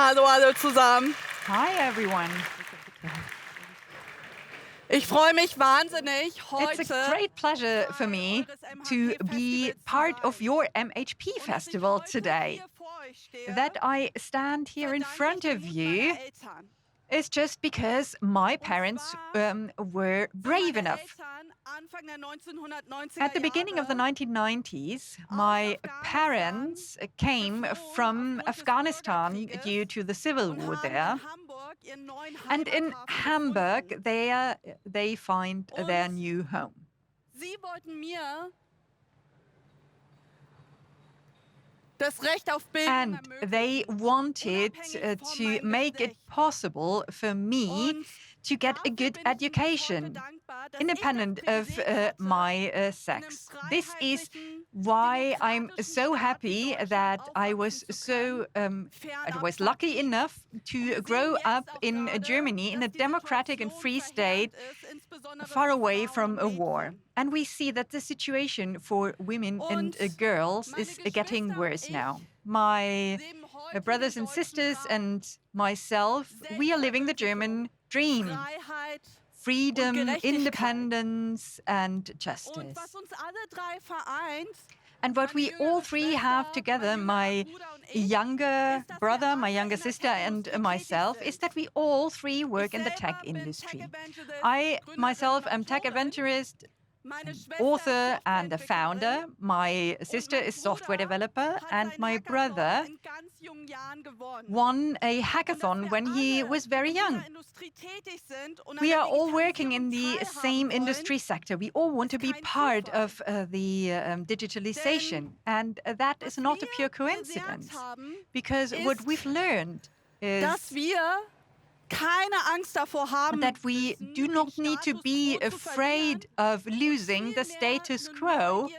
Hallo alle zusammen. Hi, everyone. Ich freue mich wahnsinnig, It's heute a great pleasure for me to be part of your MHP festival today. That I stand here in front of you is just because my parents were brave enough. At the beginning of the 1990s, my parents came from Afghanistan due to the civil war there. And in Hamburg, they find their new home. Sie wollten mir das Recht auf Bildung And they wanted to make it possible for me to get a good education, independent of my sex. This is why I'm so happy that I was lucky enough to grow up in Germany, in a democratic and free state, far away from a war. And we see that the situation for women and girls is getting worse now. My brothers and sisters and myself, we are living the German dream. Freedom, independence, and justice. And what we all three have together, my younger brother, my younger sister, and myself, is that we all three work in the tech industry. I myself am tech adventurist, author and a founder. My sister is software developer, and my brother won a hackathon when he was very young. We are all working in the same industry sector. We all want to be part of the digitalization, and that is not a pure coincidence, because what we've learned is that we do not need to be afraid of losing the status quo.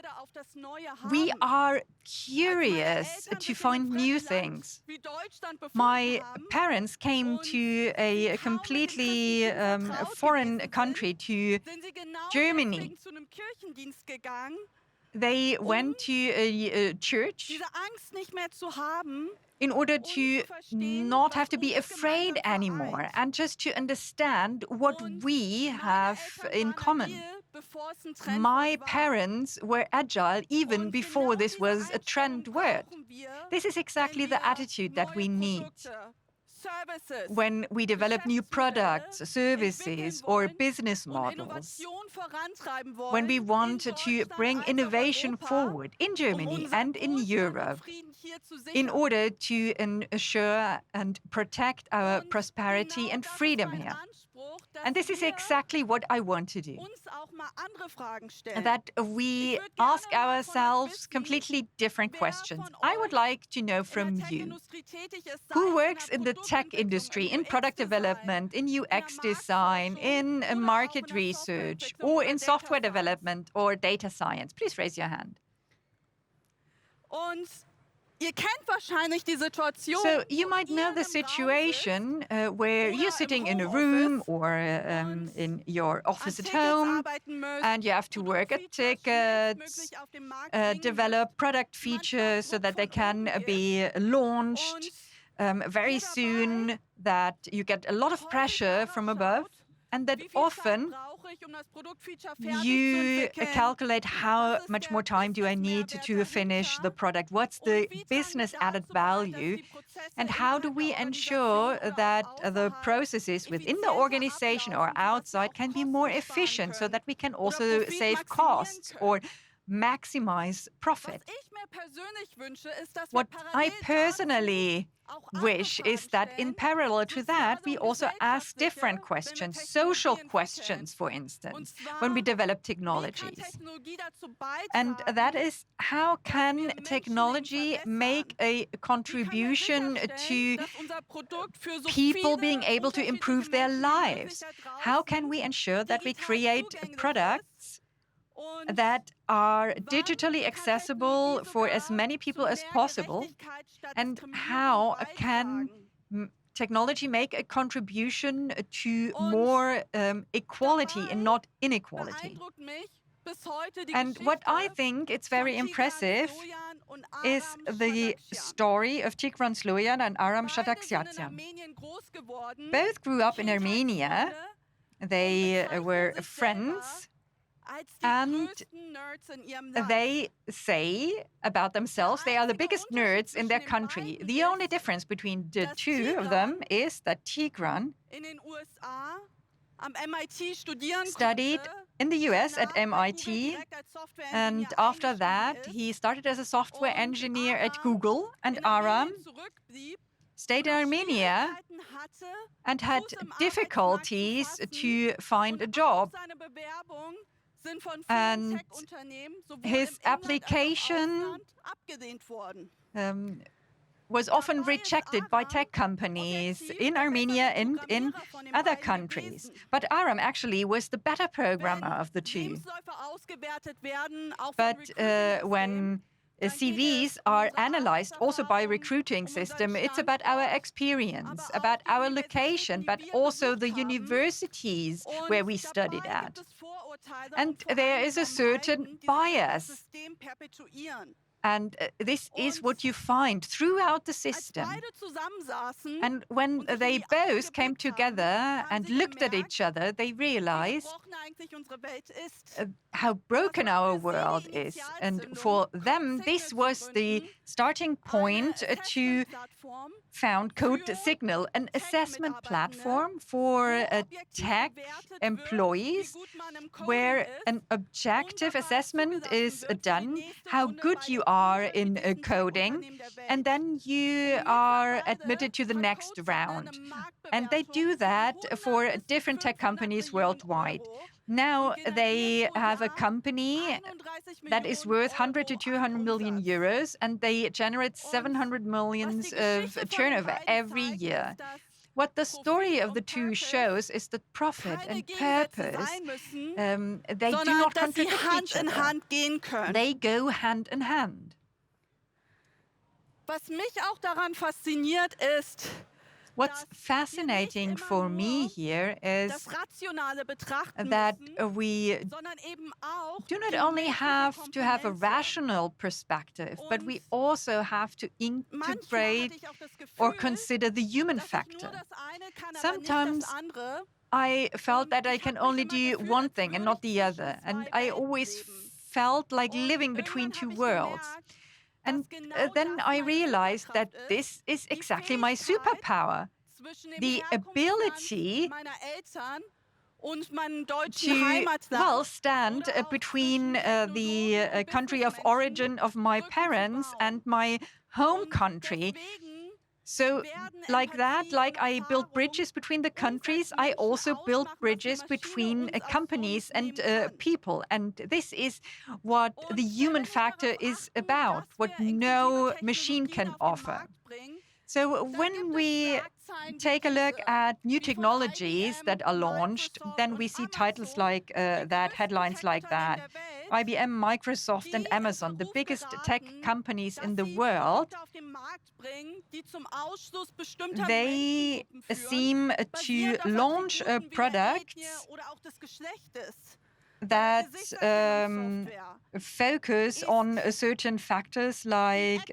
We are curious to find new things. My parents came to a completely foreign country, to Germany. They went to a church in order to not have to be afraid anymore and just to understand what we have in common. My parents were agile even before this was a trend word. This is exactly the attitude that we need when we develop new products, services, or business models, when we want to bring innovation forward in Germany and in Europe in order to ensure and protect our prosperity and freedom here. And this is exactly what I want to do. That we ask ourselves completely different questions. I would like to know from you, who works in the tech industry, in product development, in UX design, in market research, or in software development or data science? Please raise your hand. So you might know the situation where you're sitting in a room or in your office at home, and you have to work at tickets, develop product features so that they can be launched very soon, that you get a lot of pressure from above, and that often you calculate how much more time do I need to finish the product, what's the business added value, and how do we ensure that the processes within the organization or outside can be more efficient so that we can also save costs or maximize profit. What I personally wish is that in parallel to that, we also ask different questions, social questions, for instance, when we develop technologies. And that is, how can technology make a contribution to people being able to improve their lives? How can we ensure that we create products that are digitally accessible for as many people as possible? And how can technology make a contribution to more equality and not inequality? And what I think it's very impressive is the story of Tigran Sloyan and Aram Shadaksiatsian. Both grew up in Armenia. They were friends, and they say about themselves they are the biggest nerds in their country. The only difference between the two of them is that Tigran studied in the US at MIT, and after that he started as a software engineer at Google, and Aram stayed in Armenia and had difficulties to find a job. And his application was often rejected by tech companies in Armenia and in other countries. But Aram actually was the better programmer of the two. But when CVs are analyzed also by recruiting system, it's about our experience, about our location, but also the universities where we studied at. And there is a certain bias. And this is what you find throughout the system. And when they both came together and looked at each other, they realized how broken our world is. And for them, this was the starting point to found Code Signal, an assessment platform for tech employees, where an objective assessment is done, how good you are in coding, and then you are admitted to the next round. And they do that for different tech companies worldwide. Now they have a company that is worth 100 to 200 million euros, and they generate 700 millions of turnover every year. What the story of the two shows is that profit and purpose, they do not contradict each other. They go hand in hand. Was mich auch daran fasziniert ist, what's fascinating for me here is that we do not only have to have a rational perspective, but we also have to integrate or consider the human factor. Sometimes I felt that I can only do one thing and not the other, and I always felt like living between two worlds. And then I realized that this is exactly my superpower, the ability to, stand between the country of origin of my parents and my home country. So like that, like I built bridges between the countries, I also built bridges between companies and people. And this is what the human factor is about, what no machine can offer. So when we take a look at new technologies that are launched, then we see titles like that, headlines like that. IBM, Microsoft, and Amazon, the biggest tech companies in the world, they seem to launch products that focus on certain factors like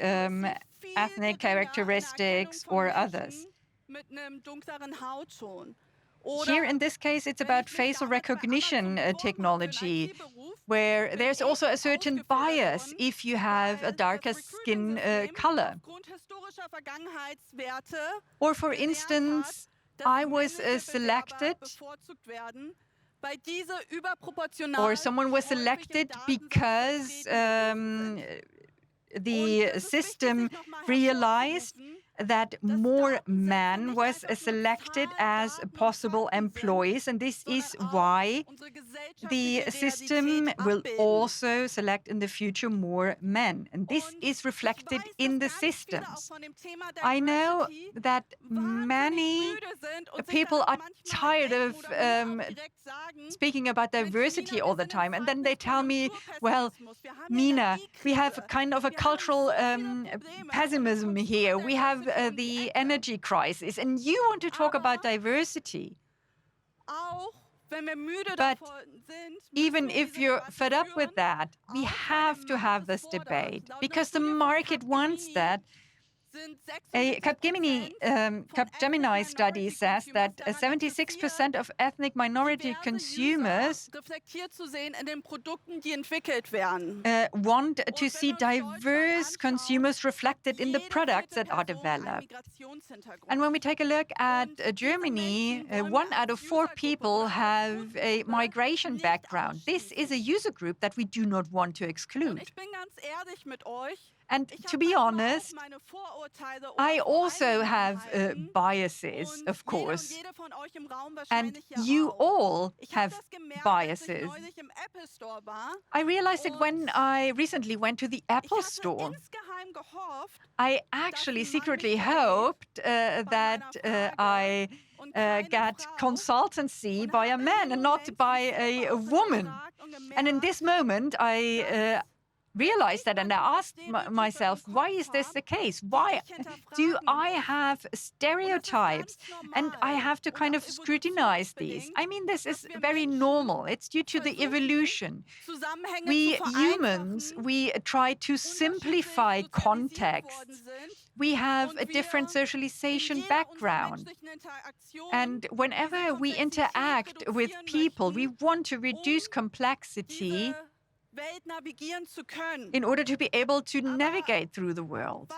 ethnic characteristics or others. Here in this case, it's about facial recognition technology, where there's also a certain bias if you have a darker skin color. Or for instance, I was selected, or someone was selected because the system realized that more men was selected as possible employees, and this is why the system will also select in the future more men, and this is reflected in the systems. I know that many people are tired of speaking about diversity all the time, and then they tell me, well, Mina, we have kind of a cultural pessimism here. We have the energy crisis, and you want to talk about diversity. But even if you're fed up with that, we have to have this debate because the market wants that. A Capgemini study says that 76% of ethnic minority consumers want to see diverse consumers reflected in the products that are developed. And when we take a look at Germany, 1 out of 4 people have a migration background. This is a user group that we do not want to exclude. And to be honest, I also have biases, of course. And you all have biases. I realized it when I recently went to the Apple Store. I actually secretly hoped that I get consultancy by a man and not by a woman. And in this moment, I realized that, and I asked myself, why is this the case? Why do I have stereotypes? And I have to kind of scrutinize these. I mean, this is very normal. It's due to the evolution. We humans, we try to simplify contexts. We have a different socialization background. And whenever we interact with people, we want to reduce complexity in order to be able to navigate through the world.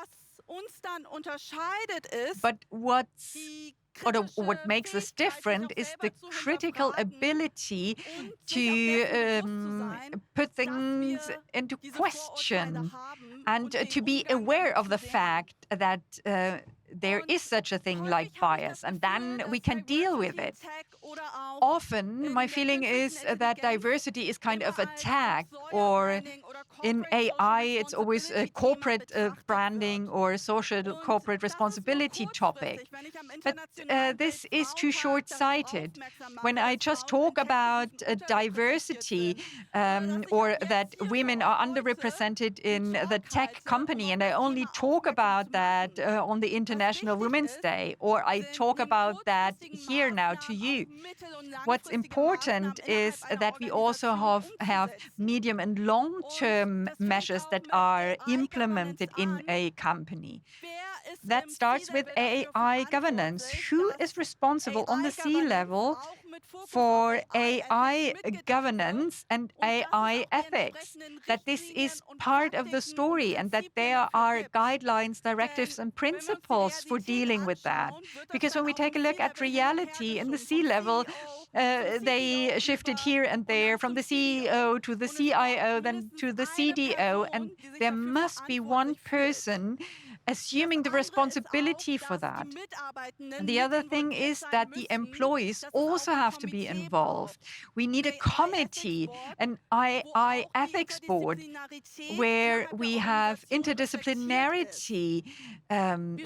But what makes us different is the critical ability to put things into question and to be aware of the fact that there is such a thing like bias, and then we can deal with it. Often, my feeling is that diversity is kind of a tag, or in AI, it's always a corporate branding or social corporate responsibility topic. But this is too short-sighted. When I just talk about diversity or that women are underrepresented in the tech company, and I only talk about that on the International Women's Day, or I talk about that here now to you. What's important is that we also have medium and long-term measures that are implemented in a company. That starts with AI governance. Who is responsible on the C-level for AI governance and AI ethics? That this is part of the story and that there are guidelines, directives, and principles for dealing with that. Because when we take a look at reality in the C-level, they shifted here and there from the CEO to the CIO, then to the CDO, and there must be one person assuming the responsibility for that. The other thing is that the employees also have to be involved. We need a committee, an AI ethics board, where we have interdisciplinarity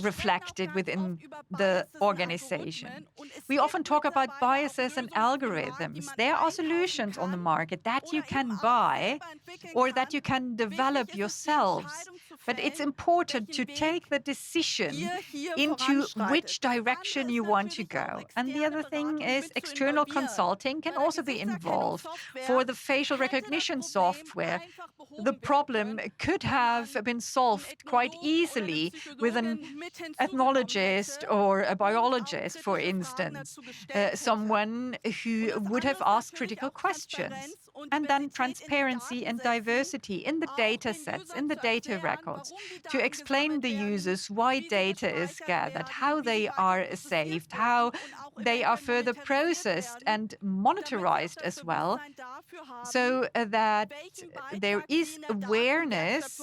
reflected within the organization. We often talk about biases and algorithms. There are solutions on the market that you can buy or that you can develop yourselves. But it's important to take the decision into which direction you want to go. And the other thing is external consulting can also be involved. For the facial recognition software, the problem could have been solved quite easily with an ethnologist or a biologist, for instance, someone who would have asked critical questions. And then transparency and diversity in the data sets, in the data records, to explain the users why data is gathered, how they are saved, how they are further processed and monitorized as well, so that there is awareness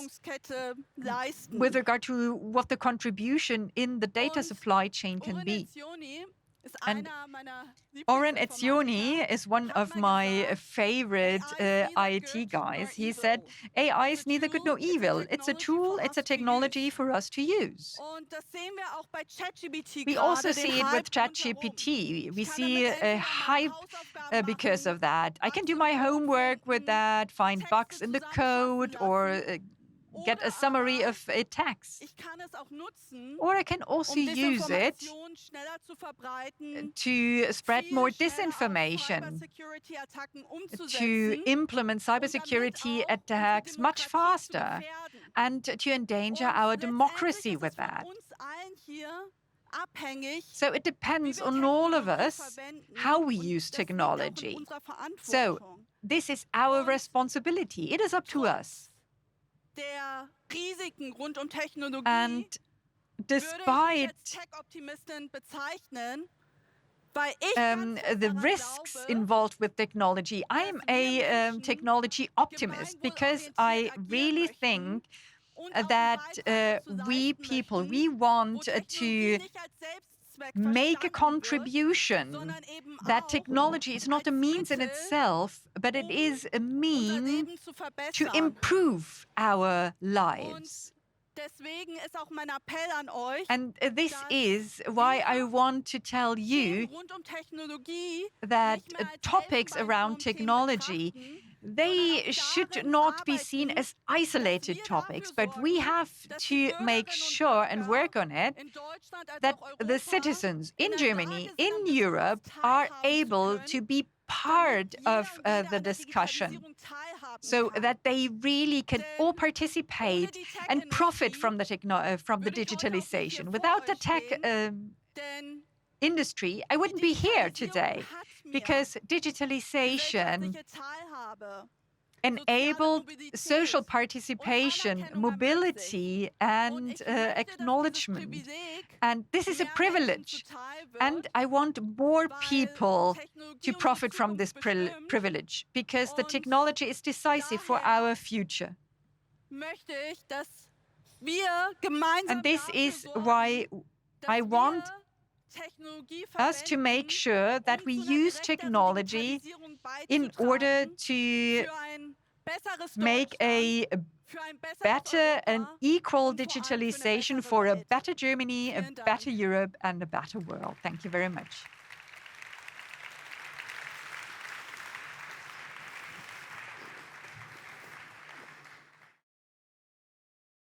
with regard to what the contribution in the data supply chain can be. And Oren Etzioni is one of my favorite IT guys. He said, AI is neither good nor evil. It's a tool, it's a technology for us to use. We also see it with ChatGPT. We see a hype because of that. I can do my homework with that, find bugs in the code, or get a summary of a text. Ich kann es auch nutzen, Or I can also use it Desinformation schneller zu verbreiten, to spread more viel schneller auf disinformation, Cybersecurity-Attacken to umzusetzen implement cybersecurity attacks much faster, and to endanger our democracy with that. So it depends on all of us how we use technology. So this is our responsibility. It is up to us. Der Risiken rund Technologie And despite Tech-Optimistin bezeichnen, weil ich the risks involved with technology, I'm a technology optimist because I really think that we people, we want to make a contribution, that technology is not a means in itself, but it is a mean to improve our lives. Deswegen ist auch mein Appell an euch, And this is why I want to tell you rund Technologie that nicht mehr als topics around Elfenbeinturmthemen technology, betrachten, they should not be seen as isolated topics, but we have to make sure and work on it in Deutschland als that auch the Europa citizens in in der Germany, Lage sind, in am Diskurs Europe, are teilhaben zu able können, to be part of the discussion, so that they really can all participate and profit from the digitalization. Without the tech industry, I wouldn't be here today, because digitalization enabled social participation, mobility, and acknowledgement. And this is a privilege. And I want more people to profit from this privilege, because the technology is decisive for our future. And this is why I want us to make sure that we use technology in order to make a better and equal digitalization for a better Germany, a better Europe, and a better world. Thank you very much.